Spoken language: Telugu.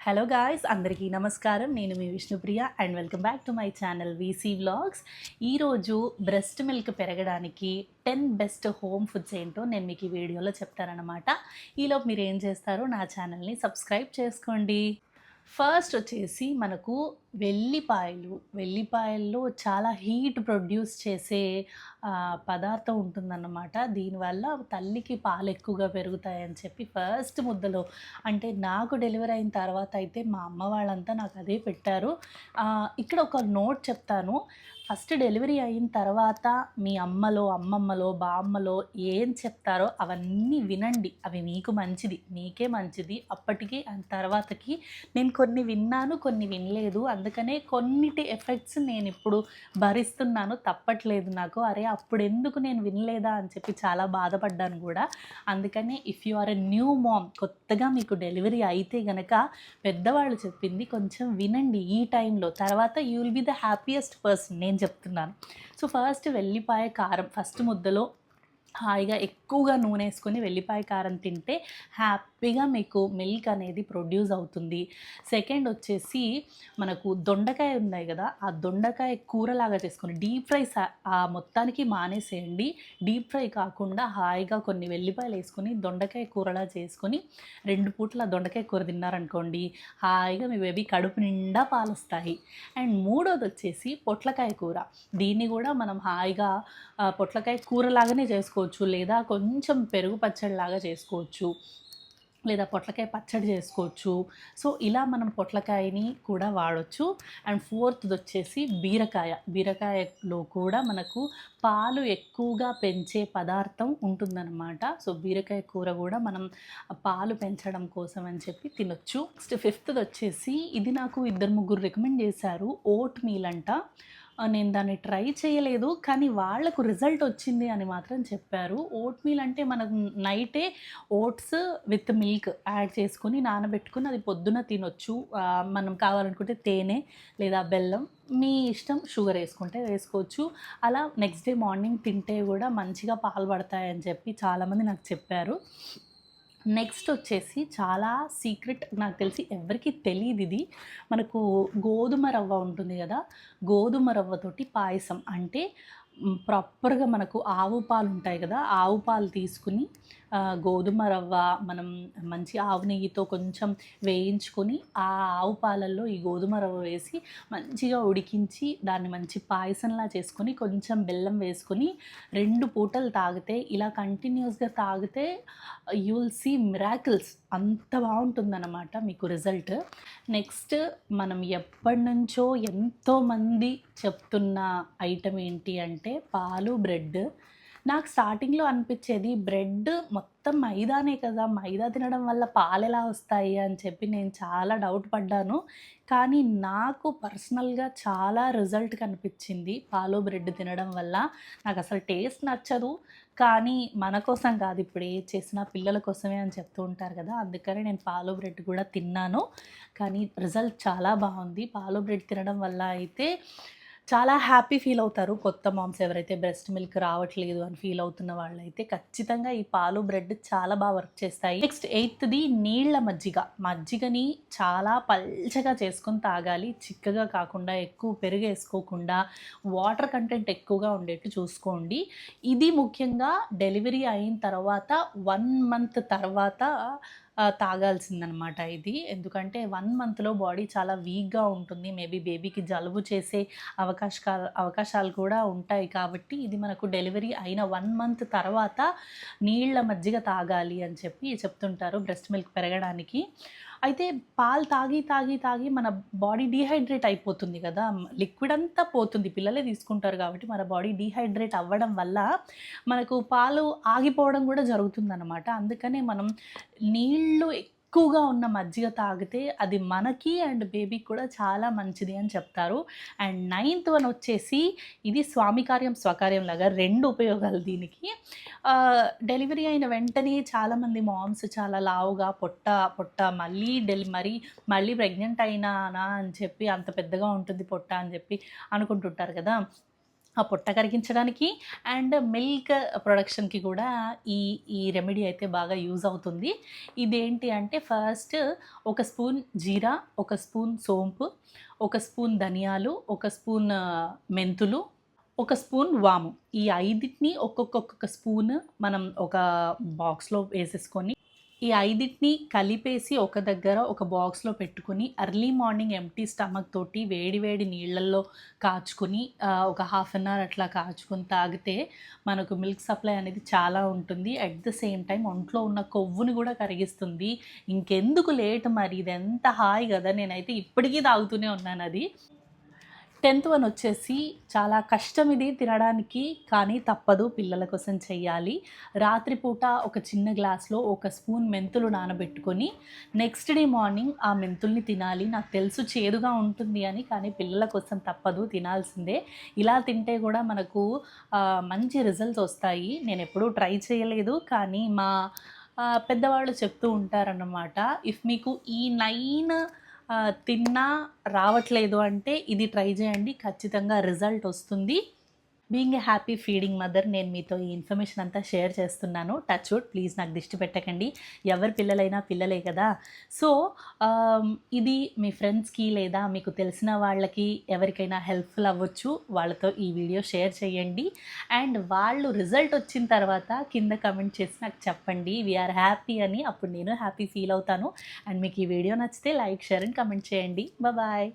హలో గాయ్స్, అందరికీ నమస్కారం. నేను మీ Vishnupriya and welcome back to my channel VC vlogs. ఈరోజు బ్రెస్ట్ మిల్క్ పెరగడానికి 10 బెస్ట్ హోమ్ ఫుడ్స్ ఏంటో నేను మీకు ఈ వీడియోలో చెప్తానన్నమాట. ఈలోపు మీరు ఏం చేస్తారో నా ఛానల్ని సబ్స్క్రైబ్ చేసుకోండి. ఫస్ట్ వచ్చేసి మనకు వెల్లిపాయల్లో చాలా హీట్ ప్రొడ్యూస్ చేసే పదార్థం ఉంటుందన్నమాట. దీనివల్ల తల్లికి పాలు ఎక్కువగా పెరుగుతాయని చెప్పి ఫస్ట్ ముద్దలో, అంటే నాకు డెలివరీ అయిన తర్వాత అయితే మా అమ్మ వాళ్ళంతా నాకు అదే పెట్టారు. ఇక్కడ ఒక నోట్ చెప్తాను. ఫస్ట్ డెలివరీ అయిన తర్వాత మీ అమ్మలో, అమ్మమ్మలో, బామ్మలో ఏం చెప్తారో అవన్నీ వినండి. అవి మీకు మంచిది, మీకే మంచిది. అప్పటికి అండ్ తర్వాతకి నేను కొన్ని విన్నాను, కొన్ని వినలేదు. అందుకనే కొన్నిటి ఎఫెక్ట్స్ నేను ఇప్పుడు భరిస్తున్నాను. తప్పట్లేదు నాకు. అరే అప్పుడు ఎందుకు నేను వినలేదా అని చెప్పి చాలా బాధపడ్డాను కూడా. అందుకనే if you are a new mom, కొత్తగా మీకు డెలివరీ అయితే గనక పెద్దవాళ్ళు చెప్పింది కొంచెం వినండి ఈ టైంలో. తర్వాత you will be the happiest person, నేను చెప్తున్నాను. సో ఫస్ట్ వెల్లిపాయ కారం ఫస్ట్ ముద్దలో హాయిగా ఎక్కువగా నూనె వేసుకొని వెల్లిపాయ కారం తింటే హ్యాపీగా మీకు మిల్క్ అనేది ప్రొడ్యూస్ అవుతుంది. సెకండ్ వచ్చేసి మనకు దొండకాయ ఉన్నాయి కదా, ఆ దొండకాయ కూరలాగా చేసుకొని డీప్ ఫ్రై మొత్తానికి మానేసేయండి. డీప్ ఫ్రై కాకుండా హాయిగా కొన్ని వెల్లిపాయలు వేసుకొని దొండకాయ కూరలా చేసుకొని 2 పూట్ల దొండకాయ కూర తిన్నారనుకోండి, హాయిగా మీ బేబీ కడుపు నిండా పాలొస్తాయి. అండ్ మూడోది వచ్చేసి పొట్లకాయ కూర. దీన్ని కూడా మనం హాయిగా పొట్లకాయ కూరలాగానే చేసుకోవచ్చు, లేదా కొంచెం పెరుగు పచ్చడిలాగా చేసుకోవచ్చు, లేదా పొట్లకాయ పచ్చడి చేసుకోవచ్చు. సో ఇలా మనం పొట్లకాయని కూడా వాడచ్చు. అండ్ ఫోర్త్ది వచ్చేసి బీరకాయలో కూడా మనకు పాలు ఎక్కువగా పెంచే పదార్థం ఉంటుందన్నమాట. సో బీరకాయ కూర కూడా మనం పాలు పెంచడం కోసం అని చెప్పి తినొచ్చు. నెక్స్ట్ ఫిఫ్త్ది వచ్చేసి, ఇది నాకు 2-3 రికమెండ్ చేశారు, ఓట్ మీల్ అంట. నేను దాన్ని ట్రై చేయలేదు, కానీ వాళ్లకు రిజల్ట్ వచ్చింది అని మాత్రం చెప్పారు. ఓట్ మీల్ అంటే మనకు నైటే ఓట్స్ విత్ మిల్క్ యాడ్ చేసుకొని నానబెట్టుకుని అది పొద్దున తినొచ్చు. మనం కావాలనుకుంటే తేనె లేదా బెల్లం, మీ ఇష్టం, షుగర్ వేసుకుంటే వేసుకోవచ్చు. అలా నెక్స్ట్ డే మార్నింగ్ తింటే కూడా మంచిగా పాలు పడతాయని చెప్పి చాలామంది నాకు చెప్పారు. నెక్స్ట్ వచ్చేసి చాలా సీక్రెట్, నాకు తెలిసి ఎవరికి తెలియదు ఇది. మనకు గోధుమ రవ్వ ఉంటుంది కదా, గోధుమ రవ్వతోటి పాయసం. అంటే ప్రాపర్గా మనకు ఆవు పాలు ఉంటాయి కదా, ఆవు పాలు తీసుకుని గోధుమ రవ్వ మనం మంచి ఆవు నెయ్యితో కొంచెం వేయించుకొని ఆ ఆవు పాలల్లో ఈ గోధుమ రవ్వ వేసి మంచిగా ఉడికించి దాన్ని మంచి పాయసంలా చేసుకొని కొంచెం బెల్లం వేసుకొని 2 పూటలు తాగితే, ఇలా కంటిన్యూస్గా తాగితే యూ విల్ సీ మిరాకిల్స్. అంత బాగుంటుందన్నమాట మీకు రిజల్ట్. నెక్స్ట్ మనం ఎప్పటి నుంచో ఎంతోమంది చెప్తున్న ఐటమ్ ఏంటి అంటే పాలు, బ్రెడ్. నాకు స్టార్టింగ్లో అనిపించేది బ్రెడ్ మొత్తం మైదానే కదా, మైదా తినడం వల్ల పాలు ఎలా వస్తాయి అని చెప్పి నేను చాలా డౌట్ పడ్డాను. కానీ నాకు పర్సనల్గా చాలా రిజల్ట్ కనిపించింది పాలు బ్రెడ్ తినడం వల్ల. నాకు అసలు టేస్ట్ నచ్చదు, కానీ మన కోసం కాదు, ఇప్పుడు ఏ చేసినా పిల్లల కోసమే అని చెప్తూ ఉంటారు కదా, అందుకని నేను పాలు బ్రెడ్ కూడా తిన్నాను. కానీ రిజల్ట్ చాలా బాగుంది. పాలు బ్రెడ్ తినడం వల్ల అయితే చాలా హ్యాపీ ఫీల్ అవుతారు కొత్త మామ్స్. ఎవరైతే బ్రెస్ట్ మిల్క్ రావట్లేదు అని ఫీల్ అవుతున్న వాళ్ళైతే ఖచ్చితంగా ఈ పాలు బ్రెడ్ చాలా బాగా వర్క్ చేస్తాయి. నెక్స్ట్ 8ది నీళ్ళ మజ్జిగని చాలా పల్చగా చేసుకొని తాగాలి. చిక్కగా కాకుండా, ఎక్కువ పెరుగు వేసుకోకుండా, వాటర్ కంటెంట్ ఎక్కువగా ఉండేట్టు చూసుకోండి. ఇది ముఖ్యంగా డెలివరీ అయిన తర్వాత 1 మంత్ తర్వాత తాగాల్సిందనమాట ఇది. ఎందుకంటే 1 మంత్లో బాడీ చాలా వీక్గా ఉంటుంది. మేబీ బేబీకి జలుబు చేసే అవకాశాలు కూడా ఉంటాయి. కాబట్టి ఇది మనకు డెలివరీ అయిన 1 మంత్ తర్వాత నీళ్ళ మజ్జిగ తాగాలి అని చెప్పి చెప్తుంటారు బ్రెస్ట్ మిల్క్ పెరగడానికి. అయితే పాలు తాగి మన బాడీ డీహైడ్రేట్ అయిపోతుంది కదా, లిక్విడ్ అంతా పోతుంది. పిల్లలే తీసుకుంటారు కాబట్టి మన బాడీ డీహైడ్రేట్ అవ్వడం వల్ల మనకు పాలు ఆగిపోవడం కూడా జరుగుతుందన్నమాట. అందుకనే మనం నీళ్ళు ఎక్కువగా ఉన్న మజ్జిగ తాగితే అది మనకి అండ్ బేబీకి కూడా చాలా మంచిది అని చెప్తారు. అండ్ 9th వన్ వచ్చేసి, ఇది స్వామి కార్యం స్వకార్యం లాగా 2 ఉపయోగాలు దీనికి. డెలివరీ అయిన వెంటనే చాలామంది మామ్స్ చాలా లావుగా పొట్ట మళ్ళీ ప్రెగ్నెంట్ అయినానా అని చెప్పి అంత పెద్దగా ఉంటుంది పొట్ట అని చెప్పి అనుకుంటుంటారు కదా. ఆ పొట్ట కరిగించడానికి అండ్ మిల్క్ ప్రొడక్షన్‌కి కూడా ఈ ఈ రెమెడీ అయితే బాగా యూజ్ అవుతుంది. ఇదేంటి అంటే ఫస్ట్ ఒక స్పూన్ జీరా, ఒక స్పూన్ సోంపు, ఒక స్పూన్ ధనియాలు, ఒక స్పూన్ మెంతులు, ఒక స్పూన్ వాము. ఈ ఐదిటిని ఒక్కొక్క స్పూన్ మనం ఒక బాక్స్‌లో వేసేసుకొని ఈ ఐదిటిని కలిపేసి ఒక దగ్గర ఒక బాక్స్‌లో పెట్టుకొని ఎర్లీ మార్నింగ్ ఎంప్టీ స్టమక్ తోటి వేడి వేడి నీళ్ళల్లో కాచుకొని ఒక హాఫ్ అన్ అవర్ అట్లా కాచుకొని తాగితే మనకు మిల్క్ సప్లై అనేది చాలా ఉంటుంది. అట్ ద సేమ్ టైమ్ ఒంట్లో ఉన్న కొవ్వుని కూడా కరిగిస్తుంది. ఇంకెందుకు లేట్ మరి, ఇది ఎంత హాయి కదా! నేనైతే ఇప్పటికీ తాగుతూనే ఉన్నానది. 10th వన్ వచ్చేసి చాలా కష్టం ఇది తినడానికి, కానీ తప్పదు, పిల్లల కోసం చెయ్యాలి. రాత్రిపూట ఒక చిన్న గ్లాస్‌లో ఒక స్పూన్ మెంతులు నానబెట్టుకొని నెక్స్ట్ డే మార్నింగ్ ఆ మెంతుల్ని తినాలి. నాకు తెలుసు చేదుగా ఉంటుంది అని, కానీ పిల్లల కోసం తప్పదు, తినాల్సిందే. ఇలా తింటే కూడా మనకు మంచి రిజల్ట్స్ వస్తాయి. నేనెప్పుడూ ట్రై చేయలేదు, కానీ మా పెద్దవాళ్ళు చెప్తూ ఉంటారన్నమాట. ఇఫ్ మీకు ఈ 9 తిన్నా రావట్లేదు అంటే ఇది ట్రై చేయండి, ఖచ్చితంగా రిజల్ట్ వస్తుంది. Being a happy feeding mother, నేను మీతో ఈ ఇన్ఫర్మేషన్ అంతా షేర్ చేస్తున్నాను. టచ్ వుడ్, ప్లీజ్ నాకు దిష్టి పెట్టకండి. ఎవరి పిల్లలైనా పిల్లలే కదా. సో ఇది మీ ఫ్రెండ్స్కి లేదా మీకు తెలిసిన వాళ్ళకి ఎవరికైనా హెల్ప్ఫుల్ అవ్వచ్చు. వాళ్ళతో ఈ వీడియో షేర్ చేయండి. అండ్ వాళ్ళు రిజల్ట్ వచ్చిన తర్వాత కింద కమెంట్ చేసి నాకు చెప్పండి వీఆర్ హ్యాపీ అని. అప్పుడు నేను హ్యాపీ ఫీల్ అవుతాను. అండ్ మీకు ఈ వీడియో నచ్చితే లైక్, షేర్ అండ్ కమెంట్ చేయండి. బాయ్.